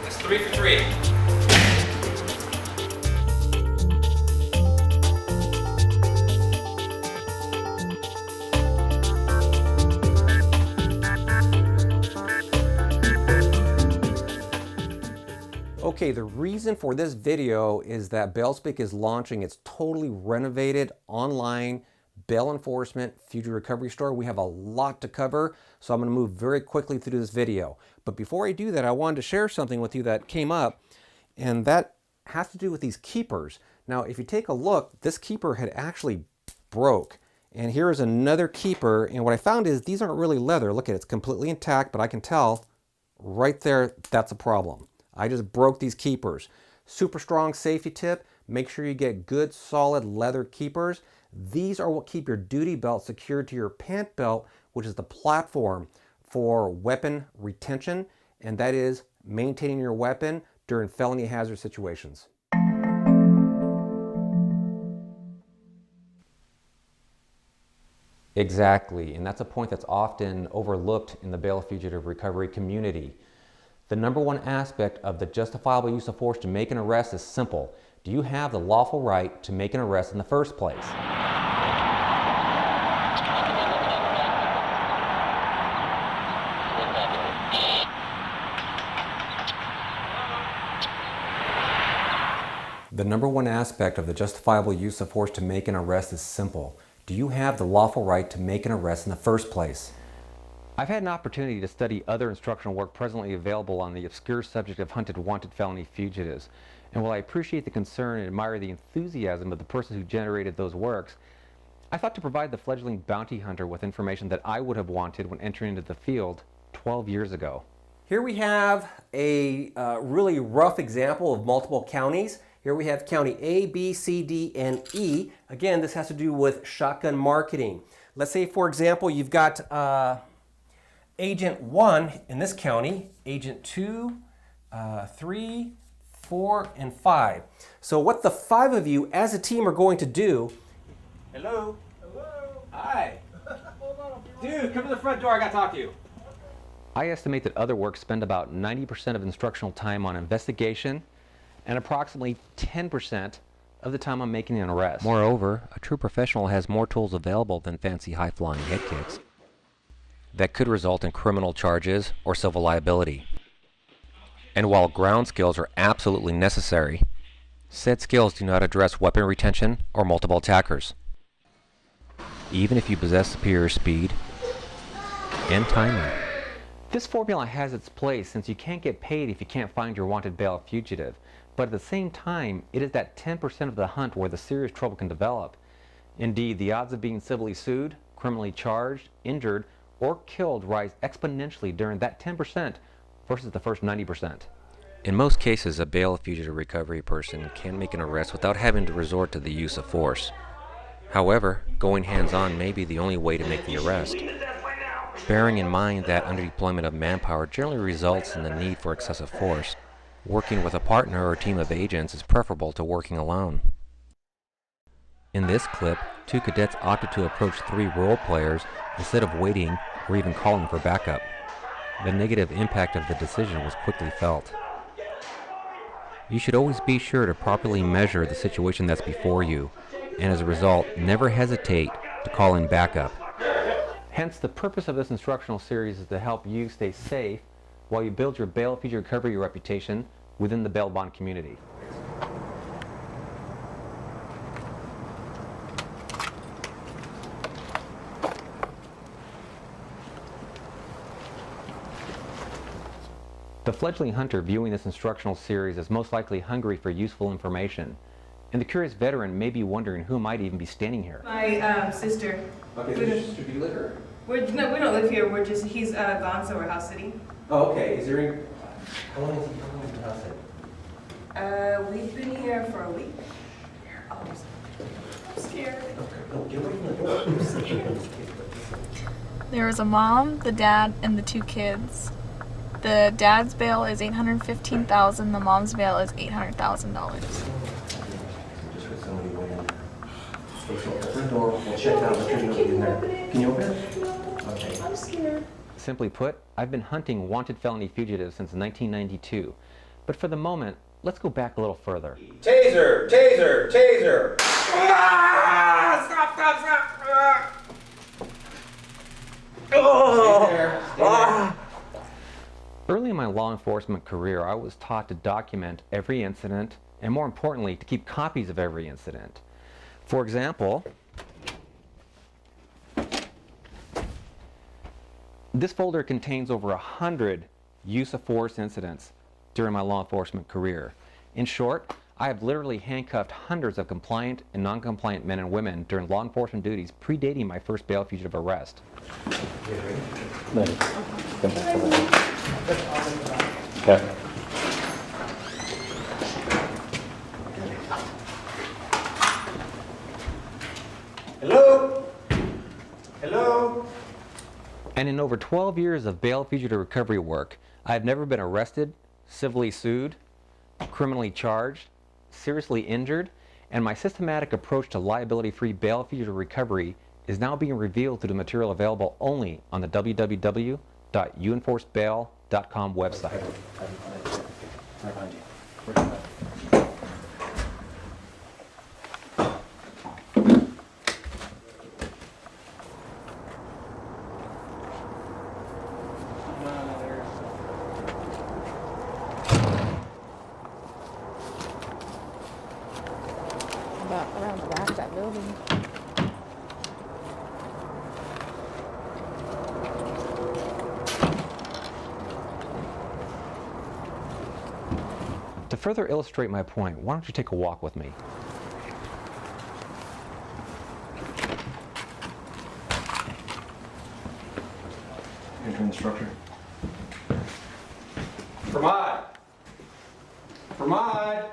That's 3 for 3. Okay, the reason for this video is that Bailspeak is launching its totally renovated online bail enforcement future recovery store. We have a lot to cover, so I'm going to move very quickly through this video. But before I do that, I wanted to share something with you that came up, and that has to do with these keepers. Now, if you take a look, this keeper had actually broke. And here is another keeper, and what I found is these aren't really leather. Look at it, it's completely intact, but I can tell right there that's a problem. I just broke these keepers. Super strong safety tip, make sure you get good solid leather keepers. These are what keep your duty belt secured to your pant belt, which is the platform for weapon retention, and that is maintaining your weapon during felony hazard situations. Exactly, and that's a point that's often overlooked in the bail fugitive recovery community. The number one aspect of the justifiable use of force to make an arrest is simple. Do you have the lawful right to make an arrest in the first place? The number one aspect of the justifiable use of force to make an arrest is simple. Do you have the lawful right to make an arrest in the first place? I've had an opportunity to study other instructional work presently available on the obscure subject of hunted wanted felony fugitives. And while I appreciate the concern and admire the enthusiasm of the person who generated those works, I thought to provide the fledgling bounty hunter with information that I would have wanted when entering into the field 12 years ago. Here we have a really rough example of multiple counties. Here we have county A, B, C, D, and E. Again, this has to do with shotgun marketing. Let's say, for example, you've got Agent 1 in this county, Agent 2, 3, 4, and 5. So what the 5 of you as a team are going to do... Hello? Hello? Hi. Hold on. Dude, come to the front door, I gotta talk to you. I estimate that other work spend about 90% of instructional time on investigation and approximately 10% of the time on making an arrest. Moreover, a true professional has more tools available than fancy high-flying head kicks that could result in criminal charges or civil liability. And while ground skills are absolutely necessary, said skills do not address weapon retention or multiple attackers. Even if you possess superior speed and timing. This formula has its place since you can't get paid if you can't find your wanted bail fugitive. But at the same time, it is that 10% of the hunt where the serious trouble can develop. Indeed, the odds of being civilly sued, criminally charged, injured, or killed rise exponentially during that 10% versus the first 90%. In most cases, a bail fugitive recovery person can make an arrest without having to resort to the use of force. However, going hands-on may be the only way to make the arrest. Bearing in mind that underdeployment of manpower generally results in the need for excessive force, working with a partner or team of agents is preferable to working alone. In this clip, 2 cadets opted to approach 3 role players instead of waiting or even calling for backup. The negative impact of the decision was quickly felt. You should always be sure to properly measure the situation that's before you, and as a result, never hesitate to call in backup. Hence, the purpose of this instructional series is to help you stay safe while you build your bail fugitive recovery reputation within the bail bond community. The fledgling hunter viewing this instructional series is most likely hungry for useful information, and the curious veteran may be wondering who might even be standing here. My sister. Okay, so your sister, do you live here? No, we don't live here. He's gone, so we're house sitting. Oh, okay. Is there any... How long has he been house sitting? We've been here for a week. Oh, I'm scared. Okay, no, get away from the door. I'm scared. There was a mom, the dad, and the 2 kids. The dad's bail is $815,000. The mom's bail is $800,000. So open the door, we'll check it out, make sure there's nobody in there. Can you open it? Okay. I'm scared. Simply put, I've been hunting wanted felony fugitives since 1992. But for the moment, let's go back a little further. Taser! Taser! Taser! Ah! Stop! Stop! Stop! Ah! Oh! Stay there. Stay there. Early in my law enforcement career, I was taught to document every incident, and more importantly, to keep copies of every incident. For example, this folder contains over 100 use of force incidents during my law enforcement career. In short, I have literally handcuffed hundreds of compliant and non-compliant men and women during law enforcement duties predating my first bail fugitive arrest. Okay. Hello? Hello? And in over 12 years of bail fugitive recovery work, I have never been arrested, civilly sued, criminally charged, seriously injured, and my systematic approach to liability-free bail fugitive recovery is now being revealed through the material available only on the www.uenforcebail.com website. Right behind you. About around the back of that building. To further illustrate my point, why don't you take a walk with me? Entering the structure. Vermont! Vermont!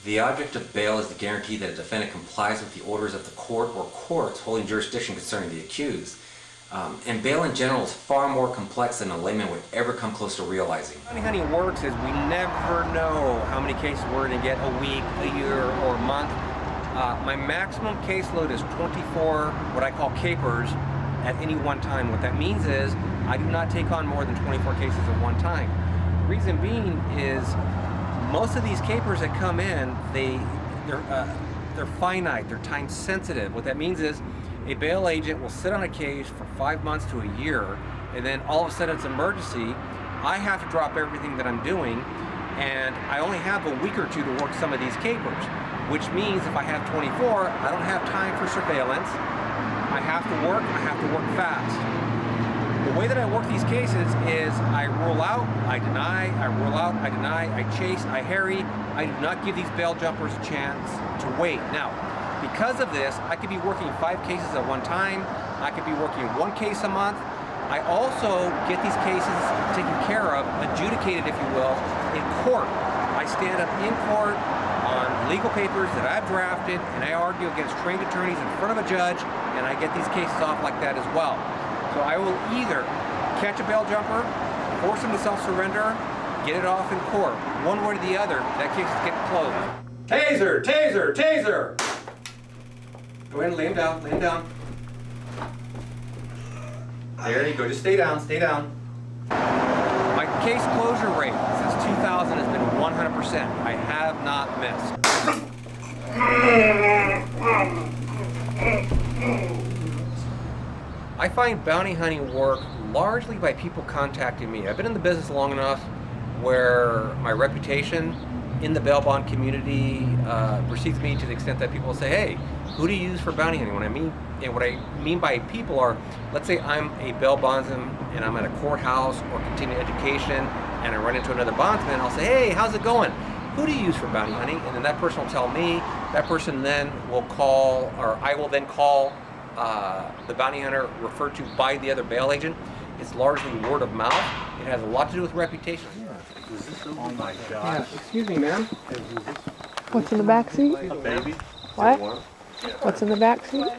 The object of bail is the guarantee that a defendant complies with the orders of the court or courts holding jurisdiction concerning the accused. And bail in general is far more complex than a layman would ever come close to realizing. Honey works is we never know how many cases we're going to get a week, a year, or a month. My maximum caseload is 24 what I call capers at any one time. What that means is I do not take on more than 24 cases at one time. The reason being is most of these capers that come in, they're finite, they're time sensitive. What that means is a bail agent will sit on a case for 5 months to a year, and then all of a sudden it's an emergency. I have to drop everything that I'm doing, and I only have a week or two to work some of these capers, which means if I have 24, I don't have time for surveillance. I have to work fast. The way that I work these cases is I rule out, I deny, I rule out, I deny, I chase, I harry. I do not give these bail jumpers a chance to wait. Now, because of this, I could be working 5 cases at one time. I could be working 1 case a month. I also get these cases taken care of, adjudicated, if you will, in court. I stand up in court on legal papers that I've drafted, and I argue against trained attorneys in front of a judge, and I get these cases off like that as well. So I will either catch a bail jumper, force him to self-surrender, get it off in court. One way or the other, that case is getting closed. Taser! Taser! Taser! Go ahead and lay him down, lay him down. There you go, just stay down, stay down. My case closure rate since 2000 has been 100%. I have not missed. I find bounty hunting work largely by people contacting me. I've been in the business long enough where my reputation in the bail bond community precedes me to the extent that people say, hey, who do you use for bounty hunting? What I mean by people are, let's say I'm a bail bondsman and I'm at a courthouse or continuing education and I run into another bondsman, I'll say, hey, how's it going? Who do you use for bounty hunting? And then that person will tell me, that person then will call, or I will then call the bounty hunter referred to by the other bail agent. It's largely word of mouth. It has a lot to do with reputation. Oh my Yeah, gosh. excuse me, ma'am. What's in the back seat? A baby? What? What's in the back seat? Oh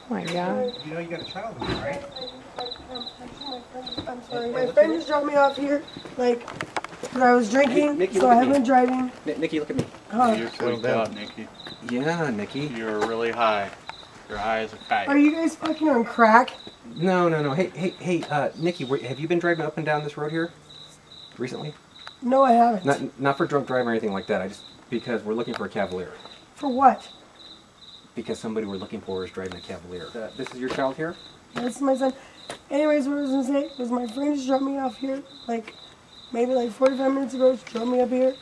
my God. You know you got a child with you, right? I'm sorry, my friend just dropped me off here, like, because I was drinking, Nikki, so look I at haven't me. been driving. Nikki, look at me. You're freaked out, Nikki. Yeah, Nikki. You're really high. You're high as a kite. Are you guys fucking on crack? No. Hey, Nikki, have you been driving up and down this road here recently? No, I haven't. Not for drunk driving or anything like that. Because we're looking for a Cavalier. For what? Because somebody we're looking for is driving a Cavalier. This is your child here? This is my son. Anyways, what I was gonna say was my friend just dropped me off here, like, maybe like 45 minutes ago, just dropped me up here.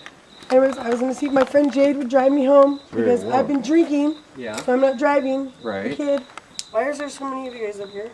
Anyways, I was gonna see if my friend Jade would drive me home because I've been drinking, Yeah. so I'm not driving. Right. The kid. Why is there so many of you guys up here?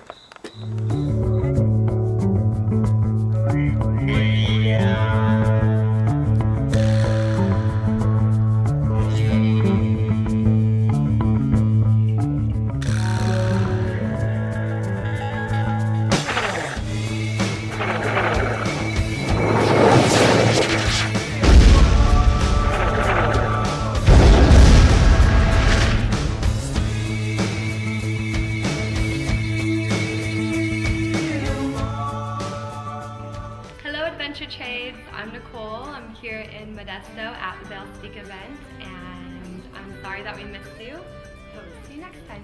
Hello Adventure Trades, I'm Nicole. I'm here in Modesto at the Bailspeak event and I'm sorry that we missed you. Hope to see you next time.